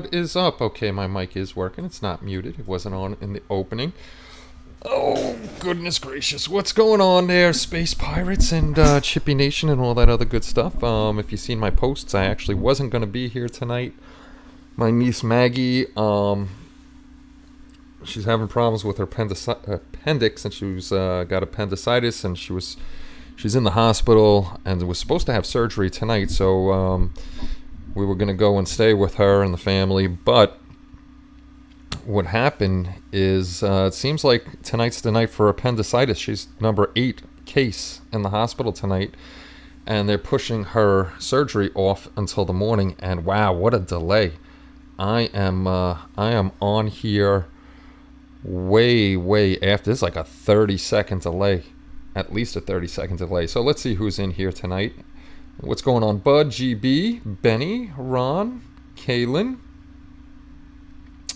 What is up? Okay, my mic is working. It's not muted. It wasn't on in the opening. Oh, goodness gracious. What's going on there, Space Pirates and Chippy Nation and all that other good stuff? If you've seen my posts, I actually wasn't going to be here tonight. My niece Maggie, she's having problems with her appendix, and she's got appendicitis, and she's in the hospital and was supposed to have surgery tonight, so we were going to go and stay with her and the family, but what happened is it seems like tonight's the night for appendicitis. She's number 8 case in the hospital tonight, and they're pushing her surgery off until the morning, and wow, what a delay. I am on here way after. This is like a 30-second delay, at least a 30-second delay. So let's see who's in here tonight. What's going on? Bud, GB, Benny, Ron, Kaylin,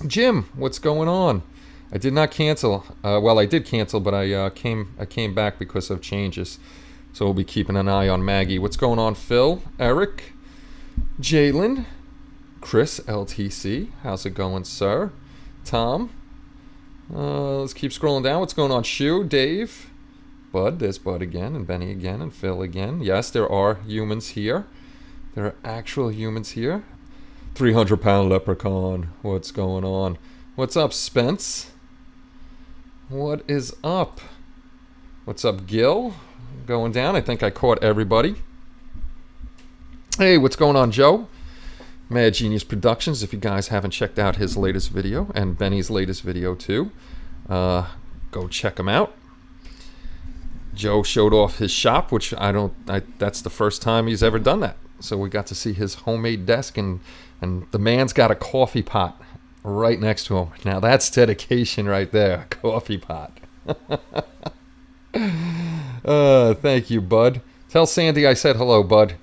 Jim. What's going on? I did not cancel. Well, I did cancel, but I came back because of changes. So we'll be keeping an eye on Maggie. What's going on? Phil, Eric, Jalen, Chris, LTC. How's it going, sir? Tom. Let's keep scrolling down. What's going on? Shu, Dave. Bud, there's Bud again, and Benny again, and Phil again. Yes, there are humans here. There are actual humans here. 300-pound leprechaun. What's going on? What's up, Spence? What is up? What's up, Gil? Going down. I think I caught everybody. Hey, what's going on, Joe? Mad Genius Productions. If you guys haven't checked out his latest video, and Benny's latest video too, go check them out. Joe showed off his shop, which that's the first time he's ever done that. So we got to see his homemade desk, and the man's got a coffee pot right next to him. Now that's dedication right there, a coffee pot. Thank you, Bud. Tell Sandy I said hello, Bud,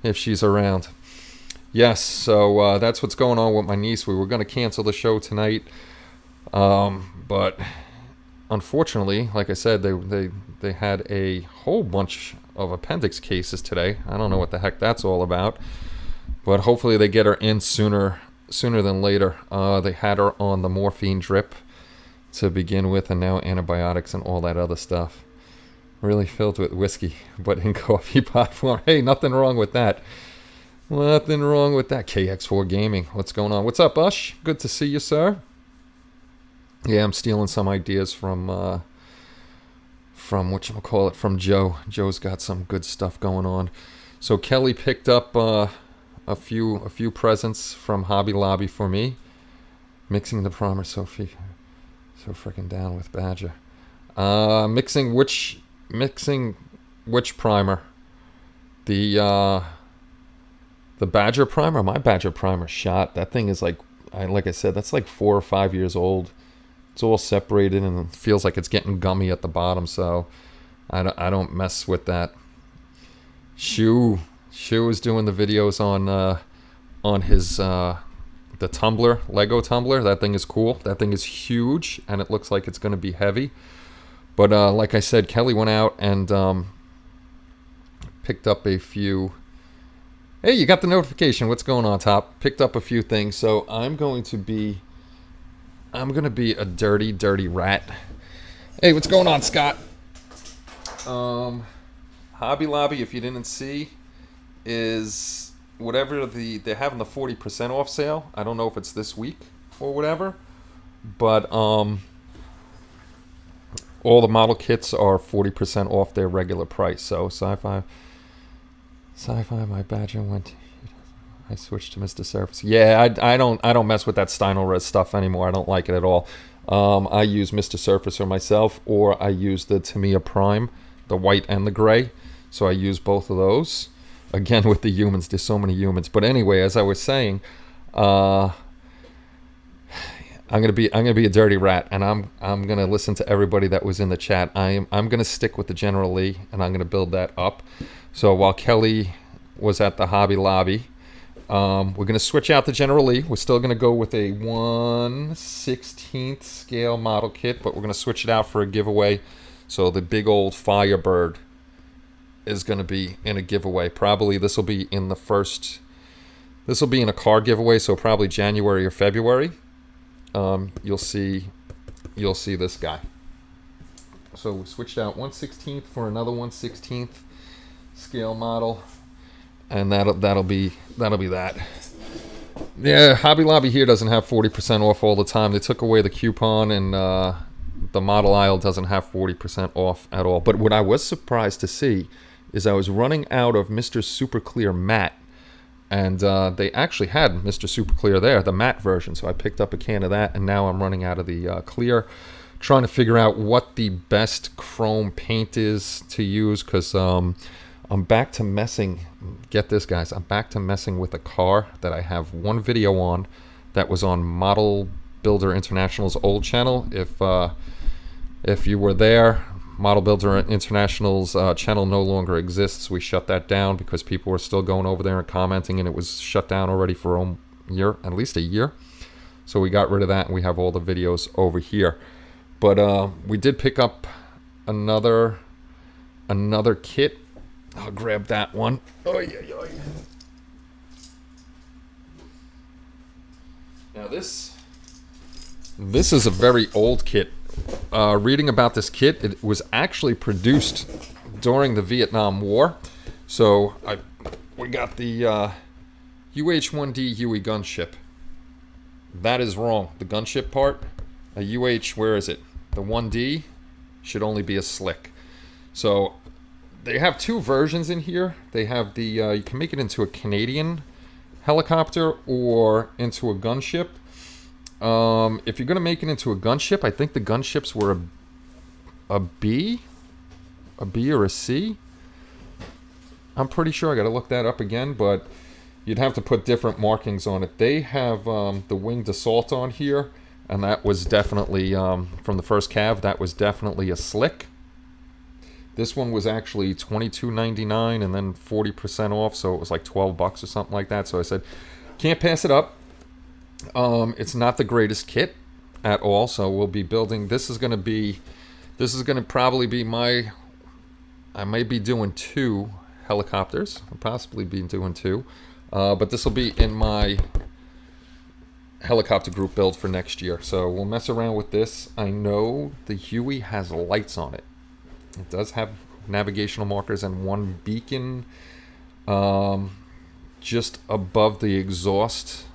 if she's around. Yes, so that's what's going on with my niece. We were going to cancel the show tonight, but unfortunately, like I said, they had a whole bunch of appendix cases today. I don't know what the heck that's all about, but hopefully they get her in sooner than later. They had her on the morphine drip to begin with, and now antibiotics and all that other stuff. Really filled with whiskey, but in coffee pot form. Hey, nothing wrong with that. Nothing wrong with that. KX4 Gaming. What's going on? What's up, Ush? Good to see you, sir. Yeah, I'm stealing some ideas from whatchamacallit, from Joe. Joe's got some good stuff going on. So Kelly picked up a few presents from Hobby Lobby for me. Mixing the primer, so freaking down with Badger. Mixing which primer? The Badger primer. My Badger primer shot. That thing is like I said, that's like 4 or 5 years old. It's all separated and it feels like it's getting gummy at the bottom, so I don't mess with that. Shu is doing the videos on his the tumbler, Lego tumbler. That thing is cool. That thing is huge, and it looks like it's going to be heavy. But like I said, Kelly went out and picked up a few. Hey, you got the notification. What's going on, Top? Picked up a few things, so I'm going to be a dirty rat. Hey, what's going on, Scott? Hobby Lobby, if you didn't see, is whatever they're having the 40% off sale. I don't know if it's this week or whatever, but all the model kits are 40% off their regular price. So Sci-Fi, my Badger went. I switched to Mr. Surface. Yeah, I don't mess with that Steinolres stuff anymore. I don't like it at all. I use Mr. Surfacer myself, or I use the Tamiya Prime, the white and the gray. So I use both of those. Again, with the humans, there's so many humans. But anyway, as I was saying, I'm gonna be a dirty rat, and I'm gonna listen to everybody that was in the chat. I'm gonna stick with the General Lee, and I'm gonna build that up. So while Kelly was at the Hobby Lobby, we're going to switch out the General Lee. We're still going to go with a 1/16th scale model kit, but we're going to switch it out for a giveaway. So the big old Firebird is going to be in a giveaway. Probably this will be in the first This will be in a car giveaway, so probably January or February. You'll see this guy. So we switched out 1/16th for another 1/16th scale model, and that'll be that. Yeah, Hobby Lobby here doesn't have 40% off all the time. They took away the coupon, and the model aisle doesn't have 40% off at all. But what I was surprised to see is I was running out of Mr. Super Clear matte, and they actually had Mr. Super Clear there, the matte version. So I picked up a can of that, and now I'm running out of the clear. Trying to figure out what the best chrome paint is to use, because I'm back to messing. Get this, guys. I'm back to messing with a car that I have one video on that was on Model Builder International's old channel. If you were there, Model Builder International's channel no longer exists. We shut that down because people were still going over there and commenting, and it was shut down already for a year, at least a year. So we got rid of that, and we have all the videos over here. But we did pick up another kit. I'll grab that one. Oy, oy, oy. Now this is a very old kit. Reading about this kit, it was actually produced during the Vietnam War. So we got the UH-1D Huey gunship. That is wrong. The gunship part, a UH, where is it? The 1D should only be a slick. So they have two versions in here. They have the, you can make it into a Canadian helicopter or into a gunship. If you're going to make it into a gunship, I think the gunships were a B or a C. I'm pretty sure. I got to look that up again, but you'd have to put different markings on it. They have the winged assault on here, and that was definitely, from the first cav, that was definitely a slick. This one was actually $22.99 and then 40% off, so it was like $12 or something like that. So I said, can't pass it up. It's not the greatest kit at all, so we'll be building. This is going to probably be I may be doing 2 helicopters. I'll possibly be doing 2. But this will be in my helicopter group build for next year. So we'll mess around with this. I know the Huey has lights on it. It does have navigational markers and one beacon just above the exhaust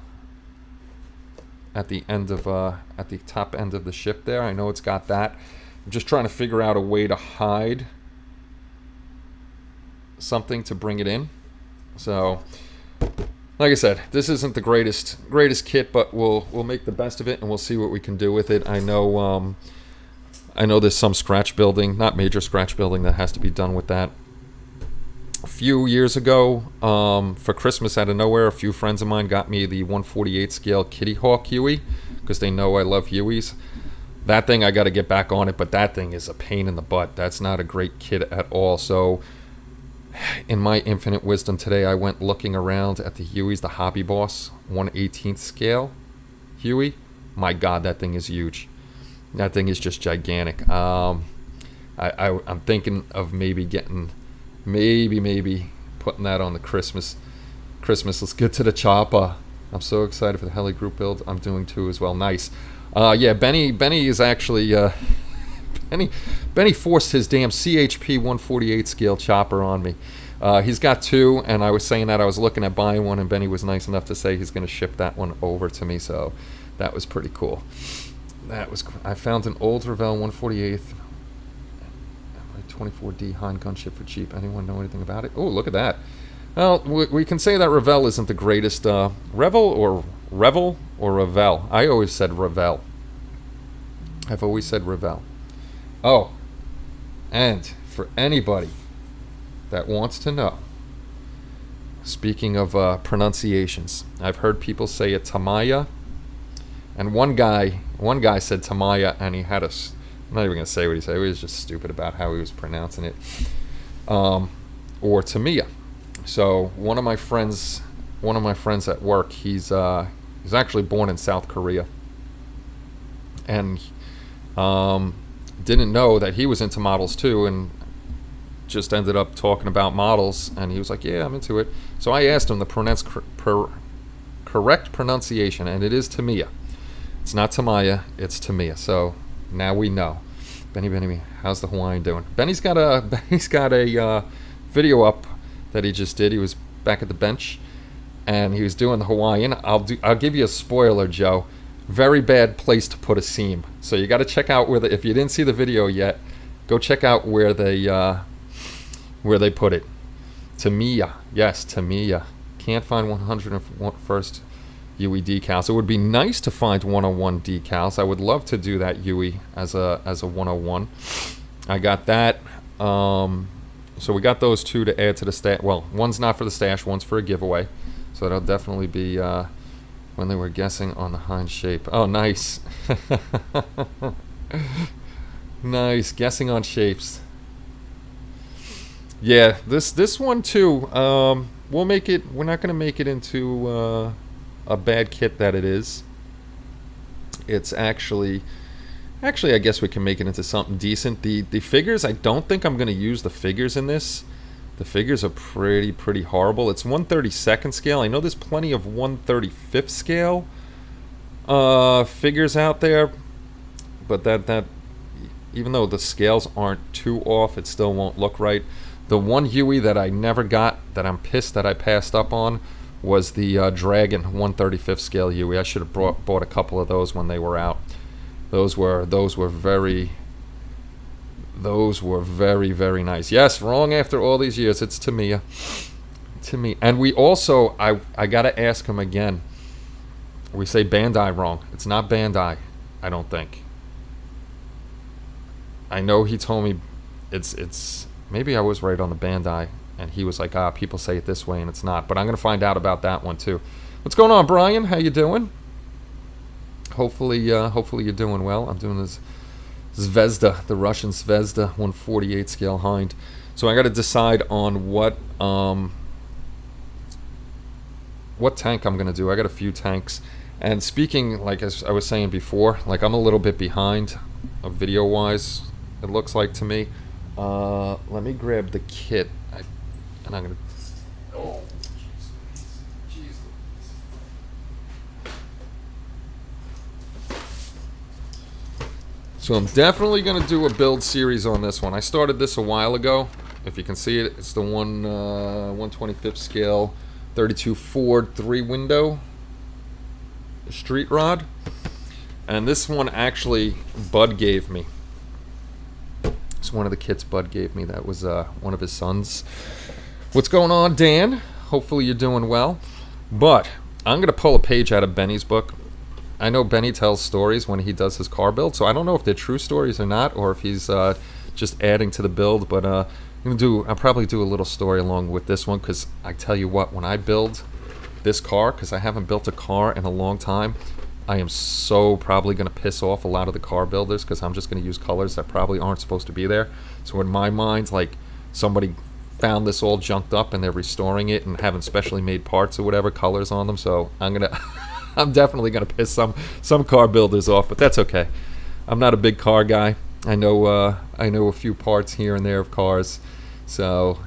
at the end of at the top end of the ship there. I know it's got that. I'm just trying to figure out a way to hide something to bring it in. So like I said, this isn't the greatest kit, but we'll make the best of it, and we'll see what we can do with it. I know there's some scratch building, not major scratch building, that has to be done with that. A few years ago, for Christmas out of nowhere, a few friends of mine got me the 148 scale Kitty Hawk Huey, because they know I love Hueys. That thing, I got to get back on it, but that thing is a pain in the butt. That's not a great kit at all. So in my infinite wisdom today, I went looking around at the Hueys, the Hobby Boss 1/18th scale Huey. My God, that thing is huge. That thing is just gigantic. I'm thinking of maybe getting, maybe putting that on the Christmas. Let's get to the chopper. I'm so excited for the heli group build. I'm doing 2 as well. Nice. Yeah, Benny is actually Benny forced his damn CHP 148 scale chopper on me. He's got 2, and I was saying that I was looking at buying one, and Benny was nice enough to say he's going to ship that one over to me. So that was pretty cool. I found an old Revell 148 24D Han gunship for cheap. Anyone know anything about it? Oh, look at that. Well, we can say that Revell isn't the greatest. Revel or Revell? I always said Revell. I've always said Revell. Oh, and for anybody that wants to know, speaking of pronunciations, I've heard people say it Tamaya, and one guy said Tamaya, and he had a, I'm not even going to say what he said, he was just stupid about how he was pronouncing it, or Tamiya. So one of my friends at work, he's actually born in South Korea, and didn't know that he was into models too, and just ended up talking about models, and he was like, yeah, I'm into it. So I asked him the correct pronunciation, and it is Tamiya. It's not Tamaya, it's Tamiya. So now we know. Benny, how's the Hawaiian doing? Benny's got a video up that he just did. He was back at the bench, and he was doing the Hawaiian. I'll give you a spoiler, Joe. Very bad place to put a seam. So you got to check out if you didn't see the video yet, go check out where they put it. Tamiya, yes, Tamiya. Can't find 101st UE decals. It would be nice to find 101 decals. I would love to do that UE as a 101. I got that. So we got those two to add to the stash. Well, one's not for the stash, one's for a giveaway. So that'll definitely be when they were guessing on the hind shape. Oh, nice. Nice, guessing on shapes. Yeah, this one too. We'll make it. We're not going to make it into a bad kit that it is. It's actually, I guess we can make it into something decent. The figures, I don't think I'm going to use the figures in this. The figures are pretty horrible. It's 1/32nd scale. I know there's plenty of 1/35th scale figures out there, but that even though the scales aren't too off, it still won't look right. The one Huey that I never got, that I'm pissed that I passed up on, was the Dragon 1/35th scale Huey. I should have bought a couple of those when they were out. Those were very very nice. Yes, wrong after all these years. It's Tamiya. And we also, I gotta ask him again. We say Bandai wrong. It's not Bandai, I don't think. I know he told me it's maybe I was right on the Bandai, and he was like, people say it this way and it's not. But I'm gonna find out about that one too. What's going on, Brian? How you doing? Hopefully you're doing well. I'm doing this Zvezda, the Russian Zvezda 1/48 scale hind. So I got to decide on what tank I'm gonna do. I got a few tanks. And speaking, like as I was saying before, like I'm a little bit behind, video wise. It looks like to me. Let me grab the kit, and I'm gonna. Oh, jeez. So I'm definitely going to do a build series on this one. I started this a while ago. If you can see it, it's the 1/25th scale 32 Ford 3-window street rod. And this one actually Bud gave me. It's one of the kits Bud gave me. That was one of his sons. What's going on, Dan? Hopefully you're doing well. But I'm going to pull a page out of Benny's book. I know Benny tells stories when he does his car build, so I don't know if they're true stories or not, or if he's just adding to the build. But I'll probably do a little story along with this one, because I tell you what, when I build this car, because I haven't built a car in a long time, I am so probably going to piss off a lot of the car builders, because I'm just going to use colors that probably aren't supposed to be there. So in my mind, like somebody found this all junked up and they're restoring it and having specially made parts or whatever colors on them. So I'm definitely gonna piss some car builders off, but that's okay. I'm not a big car guy. I know a few parts here and there of cars, so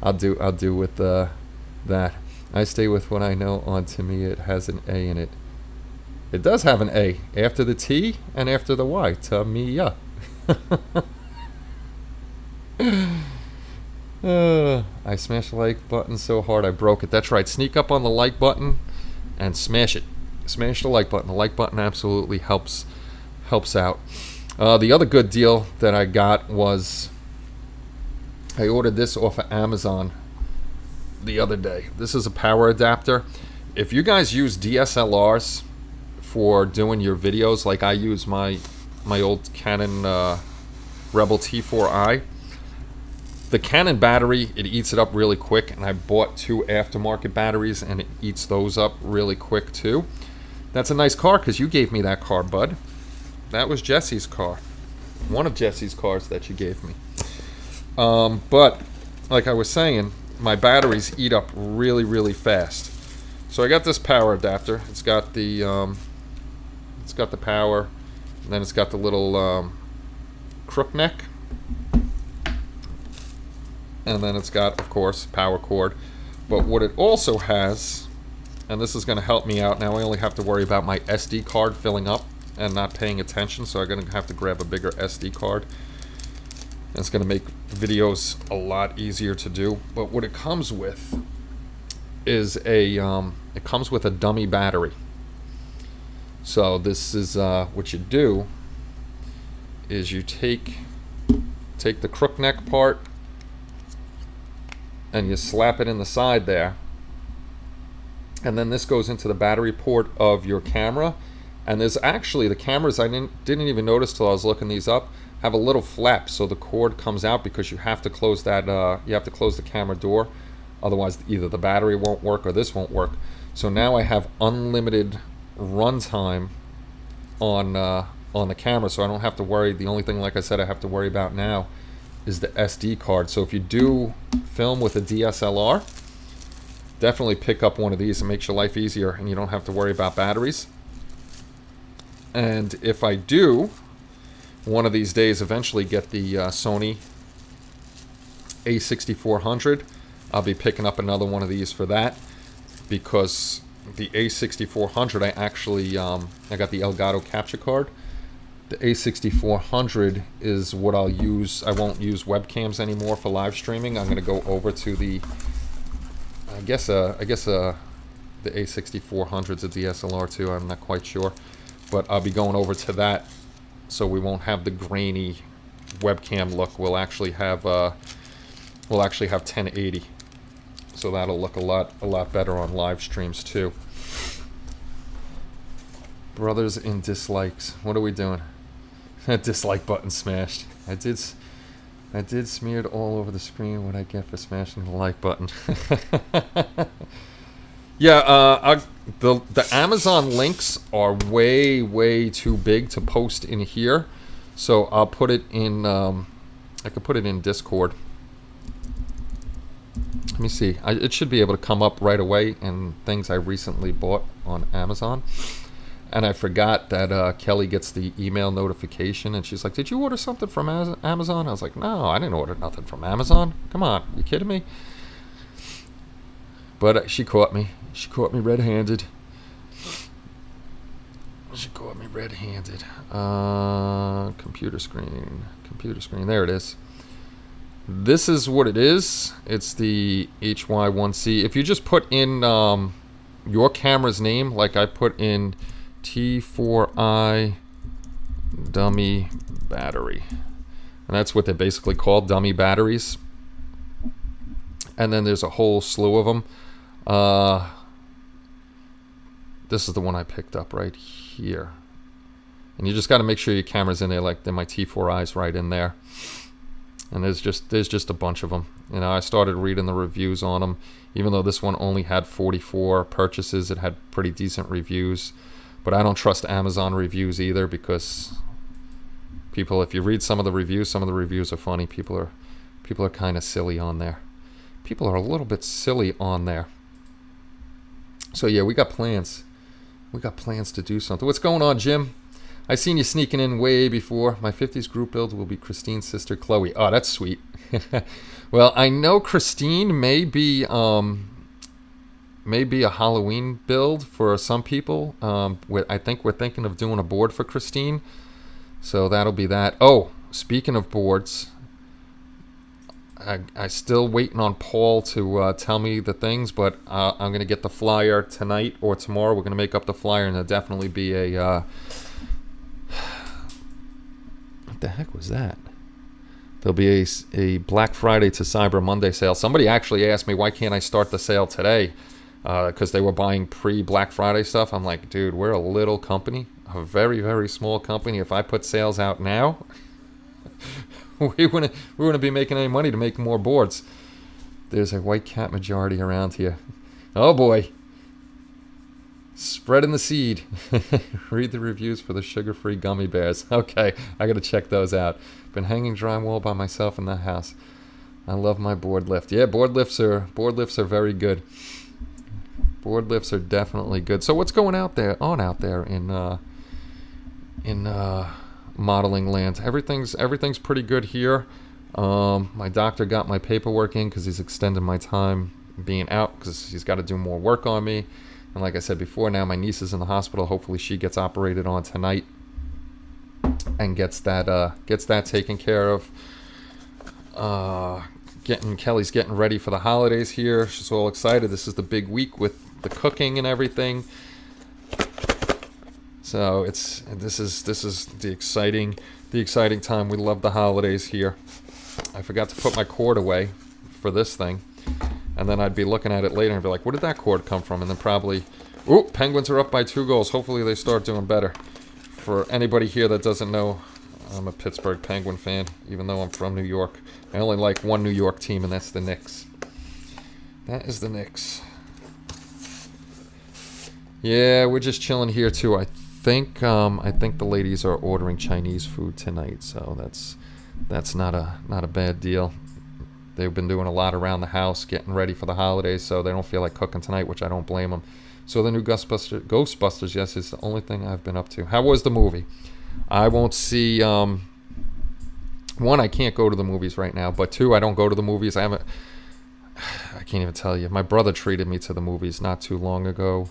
I'll do with that. I stay with what I know. On to me, it has an A in it. It does have an A after the T and after the Y. Tamiya. I smashed the like button so hard I broke it. That's right. Sneak up on the like button and smash it. Smash the like button. The like button absolutely helps out. The other good deal that I got was I ordered this off of Amazon the other day. This is a power adapter. If you guys use DSLRs for doing your videos, like I use my old Canon Rebel T4i, the Canon battery, it eats it up really quick, and I bought 2 aftermarket batteries and it eats those up really quick too. That's a nice car, because you gave me that car, Bud. That was Jesse's car. One of Jesse's cars that you gave me. But like I was saying, my batteries eat up really fast. So I got this power adapter. It's got the power, and then it's got the little crook neck, and then it's got, of course, power cord. But what it also has and this is going to help me out. Now I only have to worry about my SD card filling up and not paying attention, so I'm going to have to grab a bigger SD card. It's going to make videos a lot easier to do. But what it comes with is it comes with a dummy battery. So this is what you do is you take the crook neck part and you slap it in the side there, and then this goes into the battery port of your camera. And there's actually, the cameras, I didn't even notice till I was looking these up, have a little flap so the cord comes out, because you have to close that you have to close the camera door, otherwise either the battery won't work or this won't work. So now I have unlimited runtime on the camera, so I don't have to worry. The only thing, like I said, I have to worry about now is the SD card. So if you do film with a DSLR, definitely pick up one of these. It makes your life easier and you don't have to worry about batteries. And if I do one of these days eventually get the Sony A6400, I'll be picking up another one of these for that, because the A6400, I actually I got the Elgato capture card. The A6400 is what I'll use. I won't use webcams anymore for live streaming. I'm going to go over to the I guess the A6400's a DSLR too. I'm not quite sure, but I'll be going over to that, so we won't have the grainy webcam look. We'll actually have 1080, so that'll look a lot better on live streams too. Brothers in dislikes. What are we doing? Dislike button smashed. I did smear it all over the screen. What I get for smashing the like button. Yeah, the Amazon links are way too big to post in here, so I'll put it in. I could put it in Discord. Let me see. It should be able to come up right away in things I recently bought on Amazon. And I forgot that Kelly gets the email notification, and she's like, "Did you order something from Amazon?" I was like, "No, I didn't order nothing from Amazon. Come on, you kidding me?" But she caught me. She caught me red-handed. Computer screen. There it is. This is what it is. It's the HY1C. If you just put in your camera's name, like I put in T4i dummy battery, and that's what they're basically called, dummy batteries. And then there's a whole slew of them. This is the one I picked up right here, and you just got to make sure your camera's in there, like my T4i's right in there. And there's just a bunch of them. You know, I started reading the reviews on them. Even though this one only had 44 purchases, it had pretty decent reviews. But I don't trust Amazon reviews either, because people, if you read some of the reviews are funny. People are kind of silly on there. People are a little bit silly on there. So yeah, we got plans. We got plans to do something. What's going on, Jim? I seen you sneaking in way before. My 50s group build will be Christine's sister, Chloe. Oh, that's sweet. Well, I know Christine may be a Halloween build for some people. I think we're thinking of doing a board for Christine. So that'll be that. Oh, speaking of boards, I still waiting on Paul to tell me the things, but I'm going to get the flyer tonight or tomorrow. We're going to make up the flyer, and there'll definitely be a... what the heck was that? There'll be a Black Friday to Cyber Monday sale. Somebody actually asked me, why can't I start the sale today? Because they were buying pre-Black Friday stuff. I'm like, dude, we're a little company, a very, very small company. If I put sales out now, we wouldn't be making any money to make more boards. There's a white cat majority around here. Oh boy. Spreading the seed. Read the reviews for the sugar-free gummy bears. Okay, I gotta check those out. Been hanging drywall by myself in the house. I love my board lift. Yeah, board lifts are very good. Board lifts are definitely good. So what's going out there in modeling land? Everything's pretty good here. My doctor got my paperwork in because he's extending my time being out, because he's got to do more work on me. And like I said before, now my niece is in the hospital. Hopefully she gets operated on tonight and gets that taken care of. Kelly's getting ready for the holidays here. She's all excited. This is the big week with the cooking and everything. So this is the exciting time. We love the holidays here. I forgot to put my cord away for this thing, and then I'd be looking at it later and be like, where did that cord come from? And then probably, Penguins are up by 2 goals. Hopefully they start doing better. For anybody here that doesn't know, I'm a Pittsburgh Penguin fan, even though I'm from New York. I only like one New York team, and that's the Knicks. That is the Knicks. Yeah, we're just chilling here too. I think the ladies are ordering Chinese food tonight, so that's not a bad deal. They've been doing a lot around the house, getting ready for the holidays, so they don't feel like cooking tonight, which I don't blame them. So the new Ghostbusters, yes, is the only thing I've been up to. How was the movie? I won't see. One, I can't go to the movies right now, but 2, I don't go to the movies. I can't even tell you. My brother treated me to the movies not too long ago.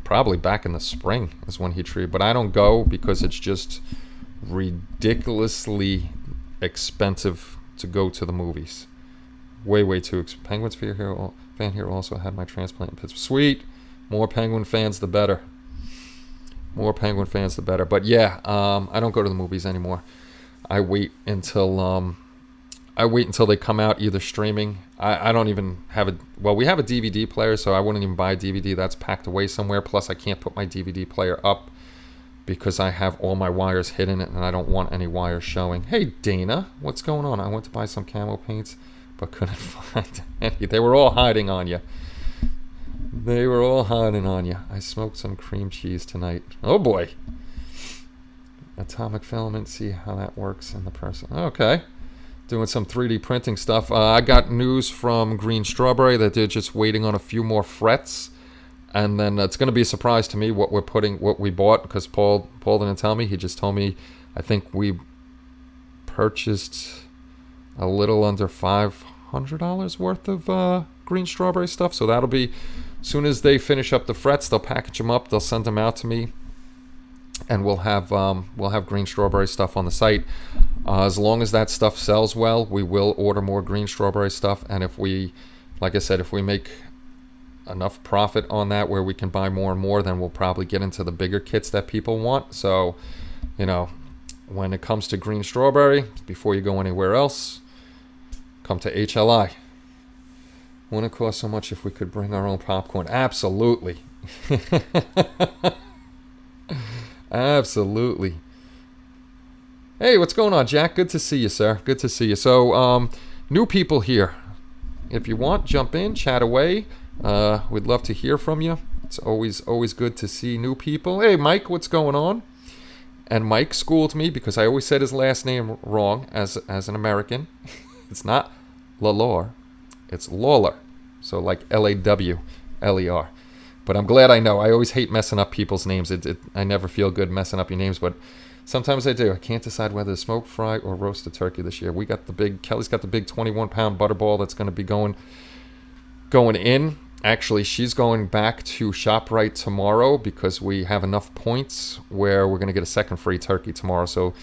Probably back in the spring is when he treated. But I don't go because it's just ridiculously expensive to go to the movies. Way too expensive. Penguins fan here also had my transplant in Pittsburgh. Sweet. More Penguin fans, the better. More Penguin fans, the better. But yeah, I don't go to the movies anymore. I wait until they come out either streaming. I don't even have we have a DVD player, so I wouldn't even buy a DVD. That's packed away somewhere. Plus, I can't put my DVD player up because I have all my wires hidden and I don't want any wires showing. Hey, Dana, what's going on? I went to buy some camo paints, but couldn't find any. They were all hiding on you. I smoked some cream cheese tonight. Oh, boy. Atomic filament, see how that works in the person. Okay. Doing some 3D printing stuff. I got news from Green Strawberry that they're just waiting on a few more frets. And then it's going to be a surprise to me what we bought, because Paul didn't tell me. He just told me, I think we purchased a little under $500 worth of Green Strawberry stuff. So that'll be, as soon as they finish up the frets, they'll package them up. They'll send them out to me. And we'll have Green Strawberry stuff on the site. As long as that stuff sells well, we will order more Green Strawberry stuff. And if we make enough profit on that where we can buy more and more, then we'll probably get into the bigger kits that people want. So, when it comes to Green Strawberry, before you go anywhere else, come to HLI. Wouldn't it cost so much if we could bring our own popcorn? Absolutely. Absolutely. Hey, what's going on, Jack? Good to see you, sir. Good to see you. So, new people here. If you want, jump in, chat away. We'd love to hear from you. It's always good to see new people. Hey, Mike, what's going on? And Mike schooled me because I always said his last name wrong as an American. It's not Lalor. It's Lawler. So like Lawler. But I'm glad I know. I always hate messing up people's names. I never feel good messing up your names, but sometimes I do. I can't decide whether to smoke, fry, or roast a turkey this year. Kelly's got the big 21-pound butterball that's going to be going in. Actually, she's going back to ShopRite tomorrow because we have enough points where we're going to get a second free turkey tomorrow. So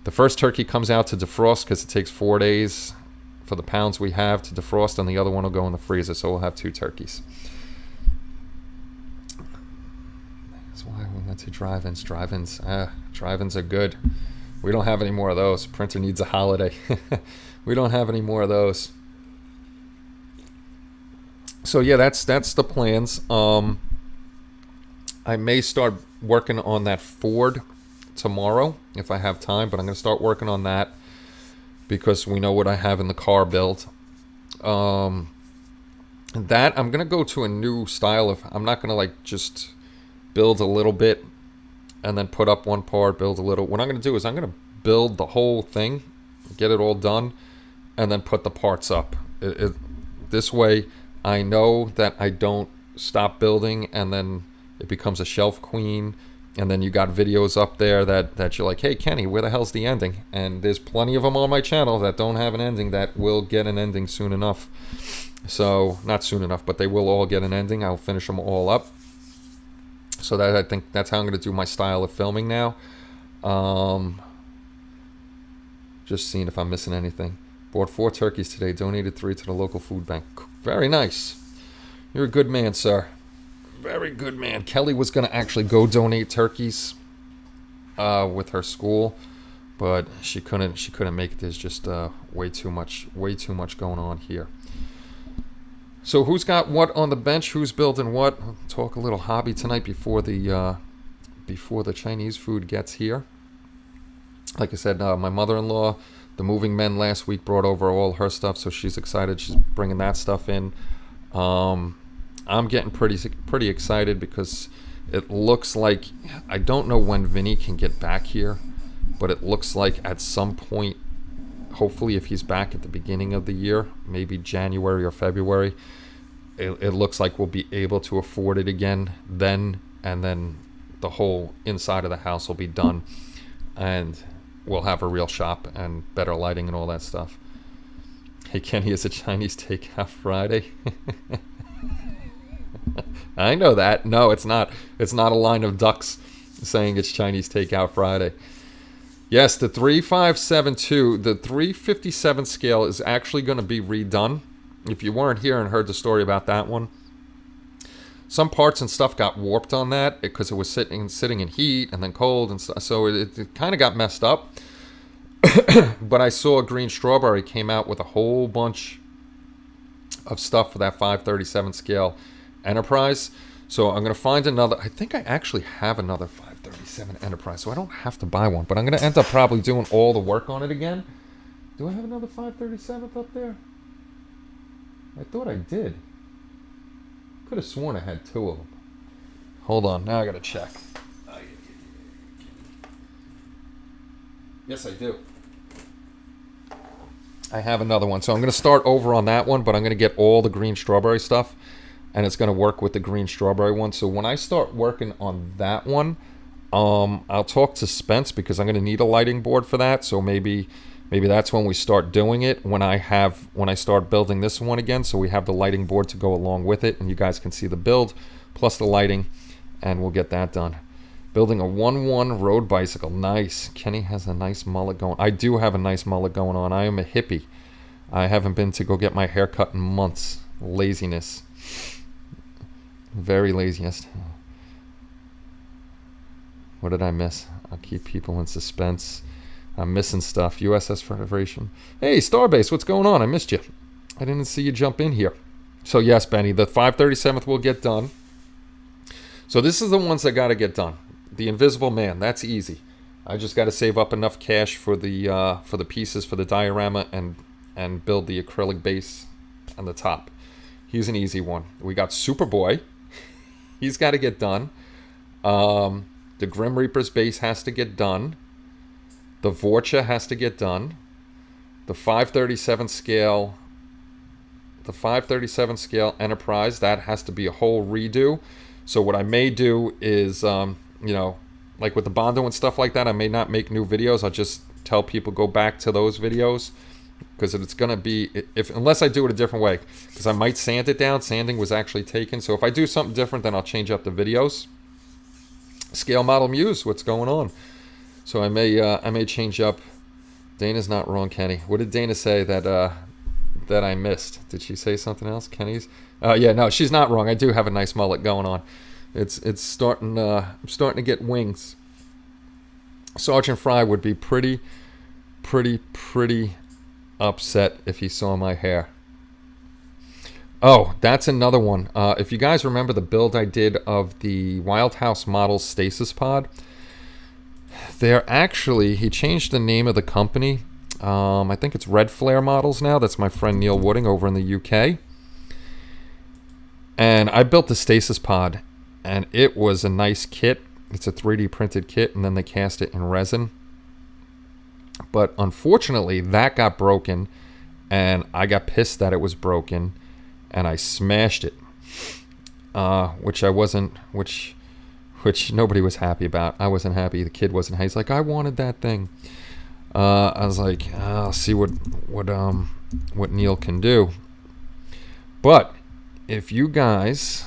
the first turkey comes out to defrost because it takes 4 days for the pounds we have to defrost, and the other one will go in the freezer. So we'll have 2 turkeys. That's why we went to drive-ins. Drive-ins are good. We don't have any more of those. Printer needs a holiday. We don't have any more of those. So yeah, that's the plans. I may start working on that Ford tomorrow if I have time, but I'm going to start working on that because we know what I have in the car build. That I'm going to go to a new style of. I'm not going to just build a little bit and then put up one part, build a little. What I'm going to do is I'm going to build the whole thing, get it all done, and then put the parts up. This way I know that I don't stop building and then it becomes a shelf queen, and then you got videos up there that you're like, hey Kenny, where the hell's the ending? And there's plenty of them on my channel that don't have an ending that will get an ending soon enough. So not soon enough, but they will all get an ending. I'll finish them all up. So that, I think that's how I'm going to do my style of filming now. Just seeing if I'm missing anything. Bought 4 turkeys today. Donated 3 to the local food bank. Very nice. You're a good man, sir. Very good man. Kelly was going to actually go donate turkeys with her school, but she couldn't make it. There's just way too much going on here. So who's got what on the bench? Who's building what? I'll talk a little hobby tonight before the Chinese food gets here. Like I said, my mother-in-law, the moving men last week brought over all her stuff, so she's excited. She's bringing that stuff in. I'm getting pretty excited because it looks like, I don't know when Vinny can get back here, but it looks like at some point, hopefully if he's back at the beginning of the year, maybe January or February, it looks like we'll be able to afford it again then, and then the whole inside of the house will be done, and we'll have a real shop and better lighting and all that stuff. Hey, Kenny, is a Chinese takeout Friday? I know that. No, it's not. It's not a line of ducks saying it's Chinese takeout Friday. Yes, the 3572, the 357 scale is actually going to be redone. If you weren't here and heard the story about that one, some parts and stuff got warped on that because it was sitting in heat and then cold and stuff. So it kind of got messed up. But I saw Green Strawberry came out with a whole bunch of stuff for that 537 scale Enterprise. So I'm going to find another. I think I actually have another 537 Enterprise, so I don't have to buy one. But I'm going to end up probably doing all the work on it again. Do I have another 537th up there? I thought I did. Could have sworn I had 2 of them. Hold on, now I got to check. Yes, I do. I have another one. So I'm going to start over on that one, but I'm going to get all the Green Strawberry stuff, and it's going to work with the Green Strawberry one. So when I start working on that one, I'll talk to Spence because I'm going to need a lighting board for that. So maybe that's when we start doing it, when I start building this one again, so we have the lighting board to go along with it, and you guys can see the build plus the lighting, and we'll get that done. Building a 1-1 road bicycle. Nice. Kenny has a nice mullet going. I do have a nice mullet going on. I am a hippie. I haven't been to go get my hair cut in months. Laziness. Very laziness. What did I miss? I'll keep people in suspense. I'm missing stuff. USS Federation. Hey, Starbase, what's going on? I missed you. I didn't see you jump in here. So yes, Benny, the 537th will get done. So this is the ones that got to get done. The Invisible Man, that's easy. I just got to save up enough cash for the pieces for the diorama and build the acrylic base on the top. He's an easy one. We got Superboy. He's got to get done. The Grim Reaper's base has to get done. The Vorcha has to get done. The 537 scale Enterprise, that has to be a whole redo. So what I may do is, like with the Bondo and stuff like that, I may not make new videos. I'll just tell people go back to those videos because it's going to be, unless I do it a different way, because I might sand it down. Sanding was actually taken. So if I do something different, then I'll change up the videos. Scale Model Muse, what's going on? So I may change up. Dana's not wrong, Kenny. What did Dana say that I missed? Did she say something else? Kenny's? Yeah, no, she's not wrong. I do have a nice mullet going on. It's starting. I'm starting to get wings. Sergeant Fry would be pretty upset if he saw my hair. Oh, that's another one. If you guys remember the build I did of the Wild House Models Stasis Pod, he changed the name of the company. I think it's Red Flare Models now. That's my friend Neil Wooding over in the UK. And I built the Stasis Pod, and it was a nice kit. It's a 3D printed kit, and then they cast it in resin. But unfortunately, that got broken, and I got pissed that it was broken, and I smashed it, which nobody was happy about. I wasn't happy. The kid wasn't happy. He's like, I wanted that thing. I was like, I'll see what Neil can do. But if you guys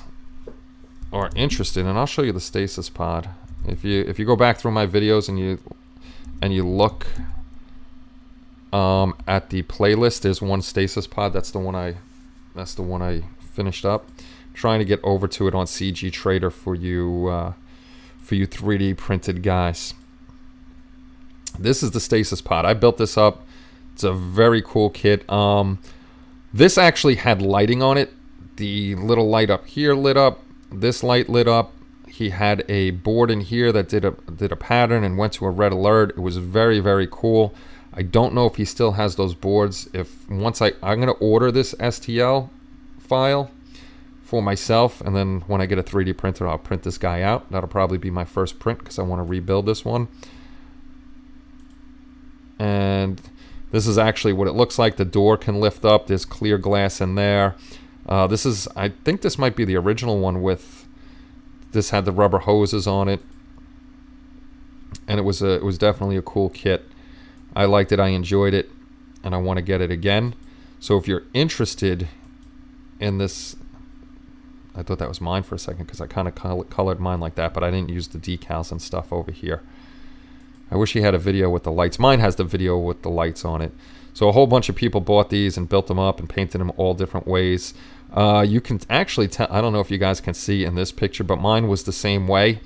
are interested, and I'll show you the stasis pod. If you go back through my videos and you look at the playlist, there's one stasis pod. That's the one I finished up. Trying to get over to it on CG Trader for you 3D printed guys. This is the stasis pod. I built this up. It's a very cool kit. This actually had lighting on it. The little light up here lit up. This light lit up. He had a board in here that did a pattern and went to a red alert. It was very, very cool. I don't know if he still has those boards. I'm going to order this STL file for myself, and then when I get a 3D printer, I'll print this guy out. That'll probably be my first print because I want to rebuild this one. And this is actually what it looks like. The door can lift up. There's clear glass in there. I think this might be the original one with, this had the rubber hoses on it. And it was definitely a cool kit. I liked it, I enjoyed it, and I want to get it again. So if you're interested in this, I thought that was mine for a second because I kind of colored mine like that, but I didn't use the decals and stuff over here. I wish he had a video with the lights. Mine has the video with the lights on it. So a whole bunch of people bought these and built them up and painted them all different ways. You can actually tell, I don't know if you guys can see in this picture, but mine was the same way.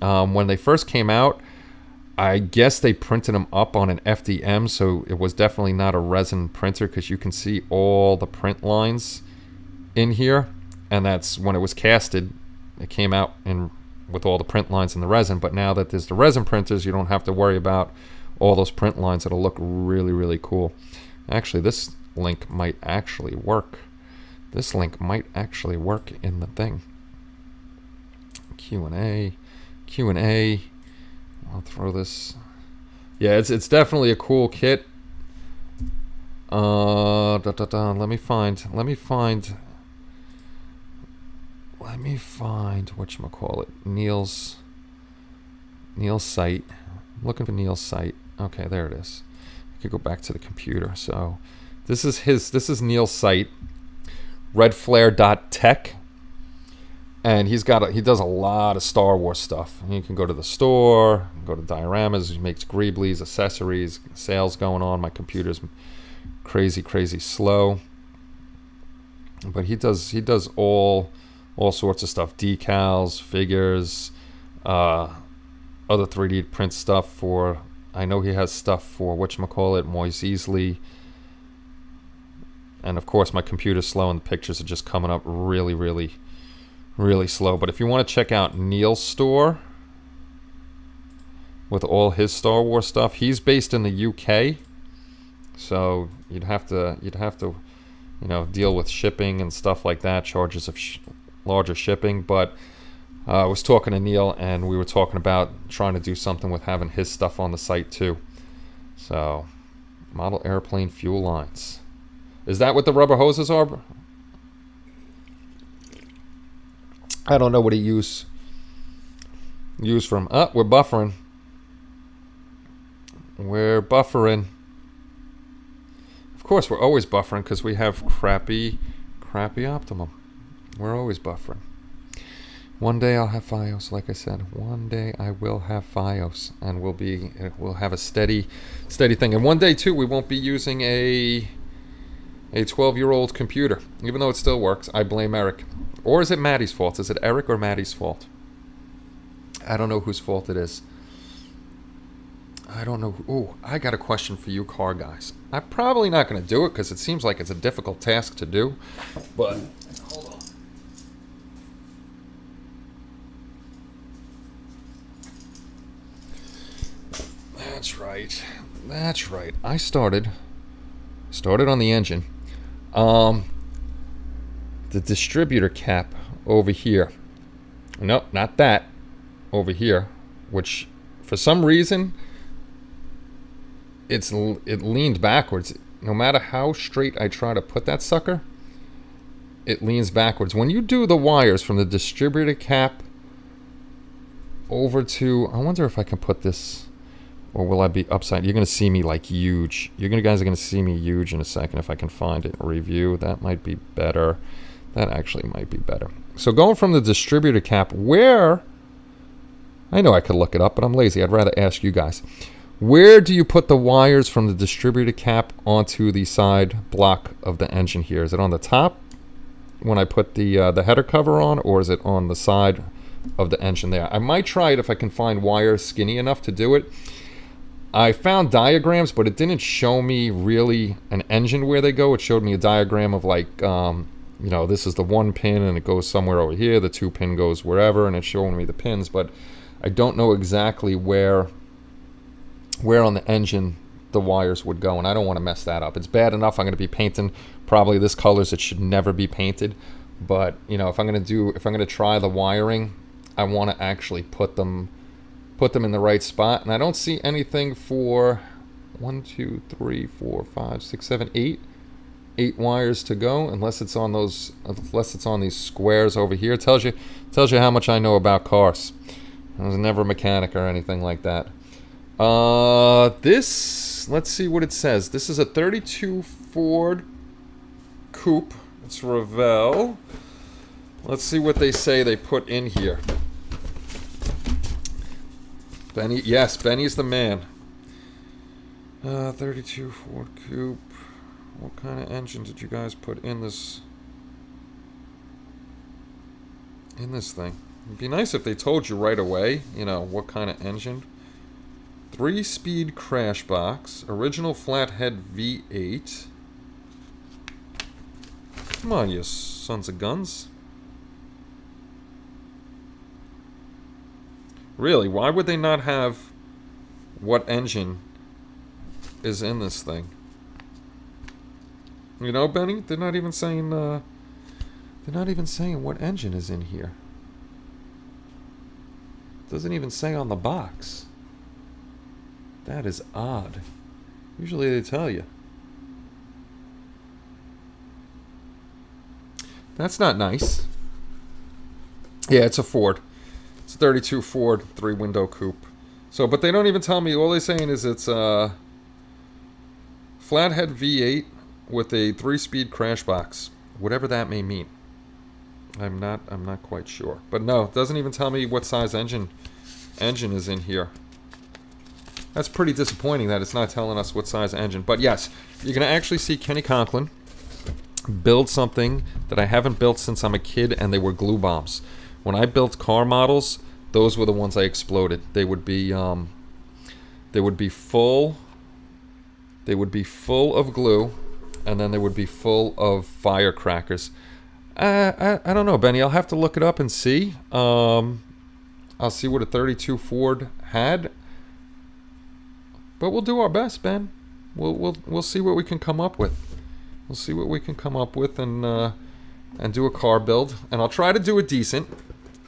When they first came out, I guess they printed them up on an FDM, so it was definitely not a resin printer because you can see all the print lines in here. And that's when it was casted, it came out with all the print lines in the resin. But now that there's the resin printers, you don't have to worry about all those print lines. It'll look really, really cool. Actually, this link might actually work. This link might actually work in the thing. Q&A. I'll throw this. Yeah, it's definitely a cool kit. Let me find whatchamacallit. Neil's site. I'm looking for Neil's site. Okay, there it is. I could go back to the computer. So this is Neil's site, redflare.tech. And he does a lot of Star Wars stuff. You can go to the store, go to dioramas. He makes greeblies, accessories, sales going on. My computer's crazy slow, but he does all sorts of stuff: decals, figures, other 3D print stuff. For I know he has stuff for Moise Easley. And of course, my computer's slow, and the pictures are just coming up really slow. But if you want to check out Neil's store with all his Star Wars stuff, he's based in the UK, so you'd have to deal with shipping and stuff like that, charges of larger shipping. But I was talking to Neil, and we were talking about trying to do something with having his stuff on the site too. So, model airplane fuel lines. Is that what the rubber hoses are? I don't know what he used from. We're buffering. Of course, we're always buffering because we have crappy Optimum. We're always buffering. One day I'll have FiOS, like I said. One day I will have FiOS, and we'll have a steady thing. And one day too, we won't be using a 12-year-old computer, even though it still works. I blame Eric. Or is it Maddie's fault? Is it Eric or Maddie's fault? I don't know whose fault it is. I don't know. Ooh, I got a question for you car guys. I'm probably not going to do it because it seems like it's a difficult task to do. But, hold on. That's right. I started on the engine. The distributor cap over here. Nope, not that. Over here, which for some reason it leaned backwards. No matter how straight I try to put that sucker, it leans backwards. When you do the wires from the distributor cap over to, I wonder if I can put this, or will I be upside? You're gonna see me like huge. Guys are gonna see me huge in a second if I can find it. Review, that might be better. That actually might be better. So going from the distributor cap, where... I know I could look it up, but I'm lazy. I'd rather ask you guys. Where do you put the wires from the distributor cap onto the side block of the engine here? Is it on the top when I put the header cover on, or is it on the side of the engine there? I might try it if I can find wires skinny enough to do it. I found diagrams, but it didn't show me really an engine where they go. It showed me a diagram of like, you know, this is the 1 pin and it goes somewhere over here. The 2 pin goes wherever, and it's showing me the pins, but I don't know exactly where on the engine the wires would go, and I don't want to mess that up. It's bad enough I'm going to be painting probably this colors it should never be painted, but you know, if I'm going to try the wiring, I want to actually put them in the right spot, and I don't see anything for 1, 2, 3, 4, 5, 6, 7, 8 wires to go, unless it's on these squares over here. It tells you how much I know about cars. I was never a mechanic or anything like that. Let's see what it says. This is a 32 Ford Coupe. It's Revell. Let's see what they say they put in here. Benny, yes, Benny's the man. 32 Ford Coupe. What kind of engine did you guys put in this thing? It'd be nice if they told you right away, you know, what kind of engine. 3-speed crash box, original flathead V8. Come on, you sons of guns. Really, why would they not have what engine is in this thing? You know, Benny, they're not even saying what engine is in here. Doesn't even say on the box. That is odd. Usually they tell you. That's not nice. Yeah, it's a Ford. It's a 32 Ford 3-window coupe. So, but they don't even tell me. All they're saying is it's a flathead V8 with a 3-speed crash box. Whatever that may mean. I'm not quite sure. But no, it doesn't even tell me what size engine is in here. That's pretty disappointing that it's not telling us what size engine. But yes, you're going to actually see Kenny Conklin build something that I haven't built since I'm a kid, and they were glue bombs. When I built car models, those were the ones I exploded. They would be full of glue, and then they would be full of firecrackers. I don't know, Benny. I'll have to look it up and see. I'll see what a 32 Ford had. But we'll do our best, Ben. We'll see what we can come up with. We'll see what we can come up with and do a car build. And I'll try to do it decent.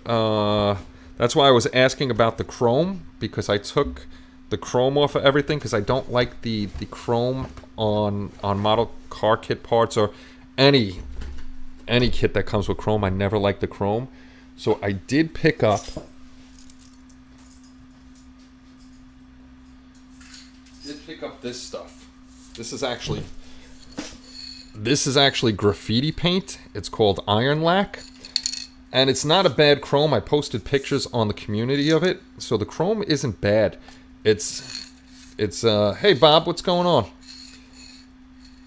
That's why I was asking about the chrome, because I took the chrome off of everything, because I don't like the chrome on model car kit parts or any kit that comes with chrome. I never like the chrome. So I did pick up this stuff. This is actually graffiti paint. It's called iron lac, and it's not a bad chrome. I posted pictures on the community of it, so the chrome isn't bad. It's hey Bob, what's going on?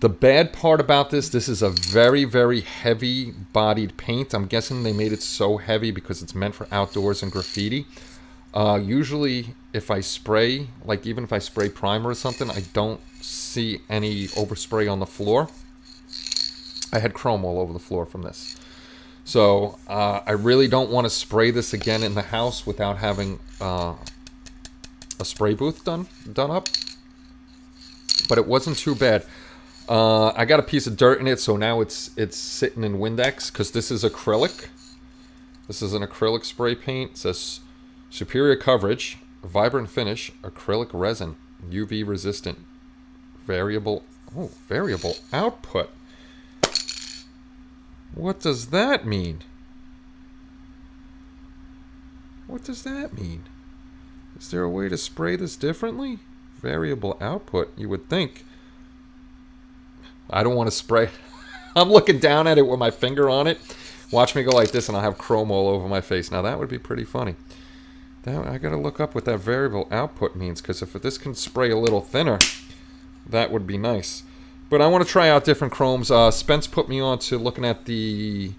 The bad part about this is a very, very heavy bodied paint. I'm guessing they made it so heavy because it's meant for outdoors and graffiti. Usually if I spray, like even if I spray primer or something, I don't see any overspray on the floor. I had chrome all over the floor from this. So I really don't want to spray this again in the house without having a spray booth done up. But it wasn't too bad. I got a piece of dirt in it, so now it's sitting in Windex, because this is acrylic. This is an acrylic spray paint. It says superior coverage, vibrant finish, acrylic resin, UV resistant, variable output. What does that mean? What does that mean? Is there a way to spray this differently? Variable output, you would think. I don't want to spray. I'm looking down at it with my finger on it, Watch me go like this and I'll have chrome all over my face. Now that would be pretty funny. I gotta look up what that variable output means, because if this can spray a little thinner, that would be nice. But I want to try out different chromes. Spence put me on to looking at the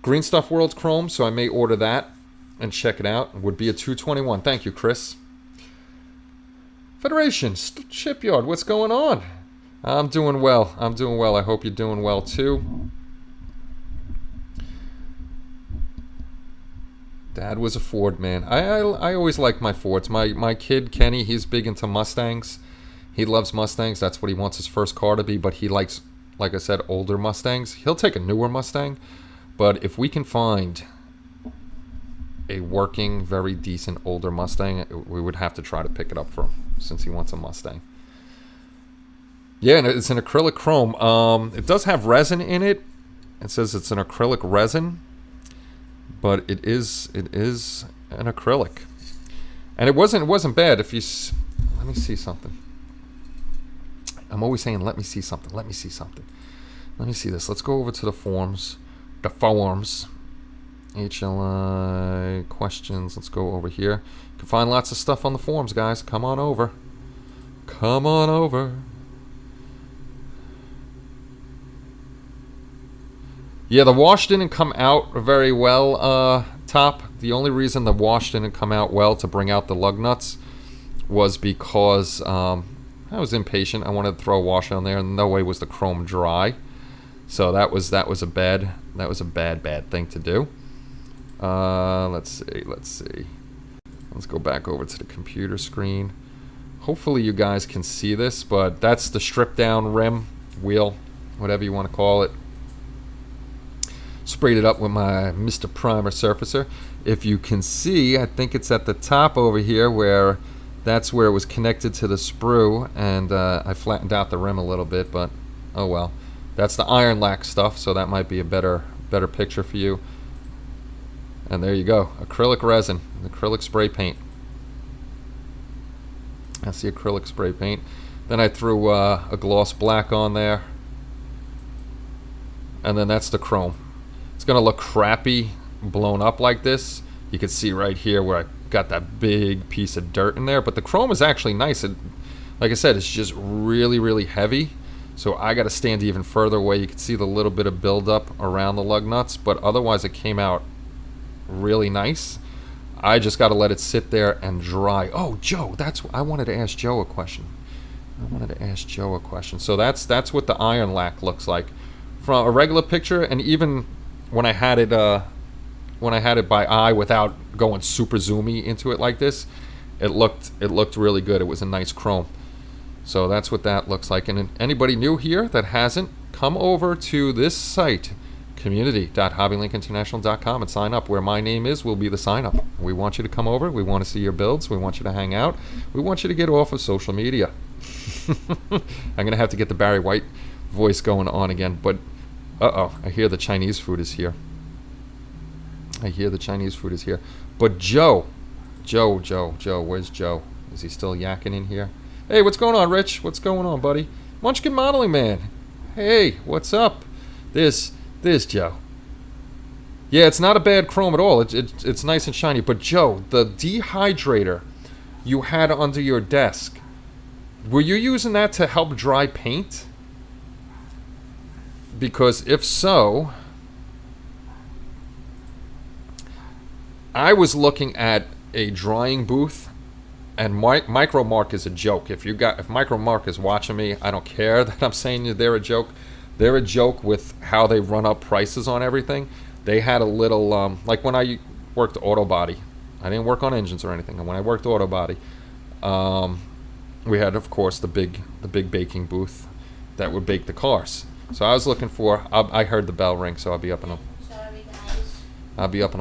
Green Stuff World chrome, so I may order that and check it out. It would be a 221. Thank you, Chris. Federation, Shipyard, what's going on? I'm doing well. I'm doing well. I hope you're doing well too. Dad was a Ford man. I always like my Fords. My kid Kenny, he's big into Mustangs. He loves Mustangs. That's what he wants his first car to be. But he likes, like I said, older Mustangs. He'll take a newer Mustang. But if we can find a working, very decent older Mustang, we would have to try to pick it up for him, since he wants a Mustang. Yeah, and it's an acrylic chrome. It does have resin in it. It says it's an acrylic resin, but it is an acrylic, and it wasn't bad. If you let me see something. I'm always saying, let me see something. Let me see something. Let me see this. Let's go over to the forms. The forms. HLI questions. Let's go over here. You can find lots of stuff on the forums, guys. Come on over. Come on over. Yeah, the wash didn't come out very well, Top. The only reason the wash didn't come out well to bring out the lug nuts was because I was impatient. I wanted to throw a wash on there, and no way was the chrome dry. So that was a bad thing to do. Let's see. Let's go back over to the computer screen. Hopefully you guys can see this, but that's the stripped down rim, wheel, whatever you want to call it. Sprayed it up with my Mr. Primer Surfacer. If you can see, I think it's at the top over here where that's where it was connected to the sprue, and I flattened out the rim a little bit, but oh well. That's the iron lac stuff, so that might be a better picture for you. And there you go, acrylic resin, acrylic spray paint. That's the acrylic spray paint. Then I threw a gloss black on there, and then that's the chrome. It's gonna look crappy blown up like this. You can see right here where I got that big piece of dirt in there, but the chrome is actually nice. Like I said, it's just really heavy, so I got to stand even further away. You can see the little bit of buildup around the lug nuts, but otherwise it came out really nice. I just got to let it sit there and dry. Oh, Joe, I wanted to ask Joe a question. So that's what the iron lac looks like from a regular picture, and even when I had it by eye without going super zoomy into it like this, it looked really good. It was a nice chrome. So that's what that looks like. And anybody new here that hasn't, come over to this site, community.hobbylinkinternational.com, and sign up. Where my name will be the sign up. We want you to come over. We want to see your builds. We want you to hang out. We want you to get off of social media. I'm going to have to get the Barry White voice going on again, but I hear the Chinese food is here. But Joe, where's Joe? Is he still yakking in here? Hey, what's going on, Rich? What's going on, buddy? Munchkin Modeling Man. Hey, what's up? There's Joe. Yeah, it's not a bad chrome at all. It's nice and shiny. But Joe, the dehydrator you had under your desk, were you using that to help dry paint? Because if so, I was looking at a drying booth, and Micromark is a joke. If Micromark is watching me, I don't care that I'm saying they're a joke. They're a joke with how they run up prices on everything. They had a little, like when I worked auto body, I didn't work on engines or anything. And when I worked auto body, we had, of course, the big baking booth that would bake the cars. So I was looking for. I heard the bell ring, so I'll be up in a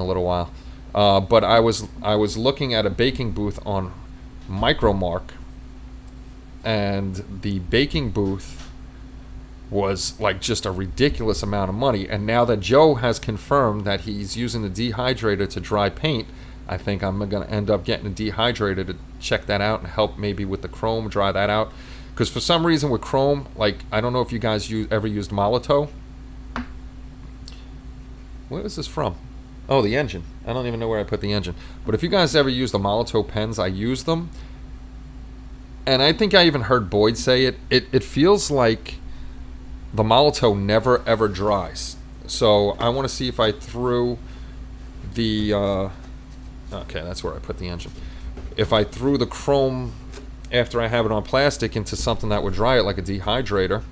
little while. But I was looking at a baking booth on Micromark, and the baking booth was like just a ridiculous amount of money. And now that Joe has confirmed that he's using the dehydrator to dry paint, I think I'm going to end up getting a dehydrator to check that out and help maybe with the chrome, dry that out. Because for some reason with chrome, like, I don't know if you guys ever used Molotow. Where is this from? Oh, the engine. I don't even know where I put the engine. But if you guys ever use the Molotow pens, I use them. And I think I even heard Boyd say it. It feels like the Molotow never ever dries. So I want to see if I threw the... okay, that's where I put the engine. If I threw the chrome after I have it on plastic into something that would dry it, like a dehydrator,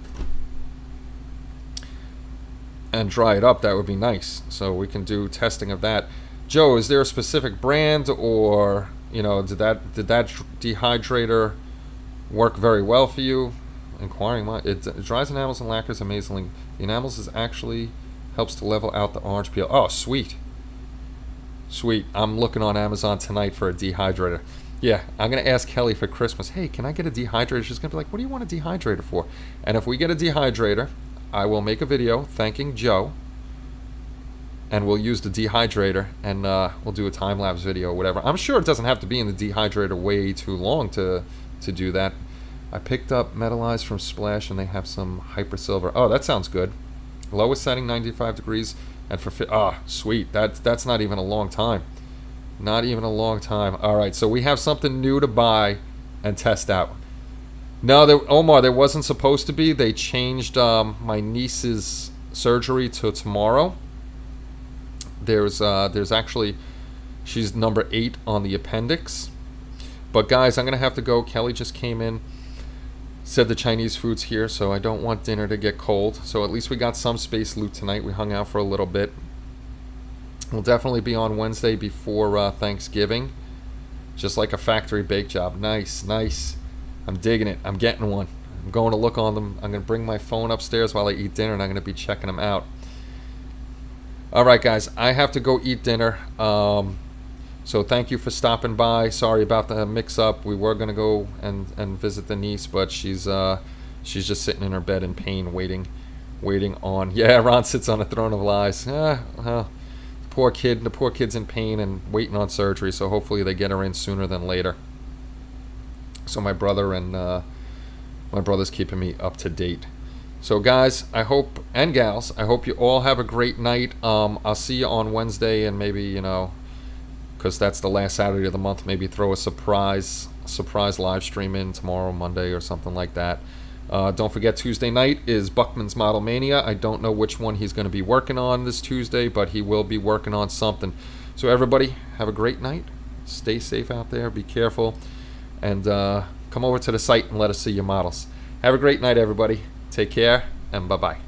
and dry it up, that would be nice. So we can do testing of that. Joe, is there a specific brand, or did that dehydrator work very well for you? Inquiring, it dries enamels and lacquers amazingly. The enamels is actually helps to level out the orange peel. Oh, sweet. I'm looking on Amazon tonight for a dehydrator. Yeah, I'm gonna ask Kelly for Christmas, hey, can I get a dehydrator? She's gonna be like, what do you want a dehydrator for? And if we get a dehydrator, I will make a video thanking Joe, and we'll use the dehydrator, and we'll do a time-lapse video or whatever. I'm sure it doesn't have to be in the dehydrator way too long to do that. I picked up Metallized from Splash, and they have some Hyper Silver. Oh, that sounds good. Lowest setting, 95 degrees, and for sweet. That's not even a long time. Not even a long time. All right, so we have something new to buy and test out. No, Omar, there wasn't supposed to be. They changed my niece's surgery to tomorrow. There's actually, she's number 8 on the appendix. But guys, I'm gonna have to go. Kelly just came in, said the Chinese food's here, so I don't want dinner to get cold. So at least we got some space loot tonight. We hung out for a little bit. We'll definitely be on Wednesday before Thanksgiving. Just like a factory bake job. Nice. I'm digging it. I'm getting one. I'm going to look on them. I'm going to bring my phone upstairs while I eat dinner, and I'm going to be checking them out. All right, guys. I have to go eat dinner. So thank you for stopping by. Sorry about the mix-up. We were going to go and visit the niece, but she's just sitting in her bed in pain, waiting on... Yeah, Ron sits on a throne of lies. The poor kid's in pain and waiting on surgery, so hopefully they get her in sooner than later. So my brother and my brother's keeping me up to date. So guys, I hope, and gals, I hope you all have a great night. I'll see you on Wednesday, and maybe, because that's the last Saturday of the month, maybe throw a surprise live stream in tomorrow, Monday, or something like that. Don't forget, Tuesday night is Buckman's Model Mania. I don't know which one he's going to be working on this Tuesday, but he will be working on something. So everybody, have a great night. Stay safe out there. Be careful. And come over to the site and let us see your models. Have a great night, everybody. Take care, and bye-bye.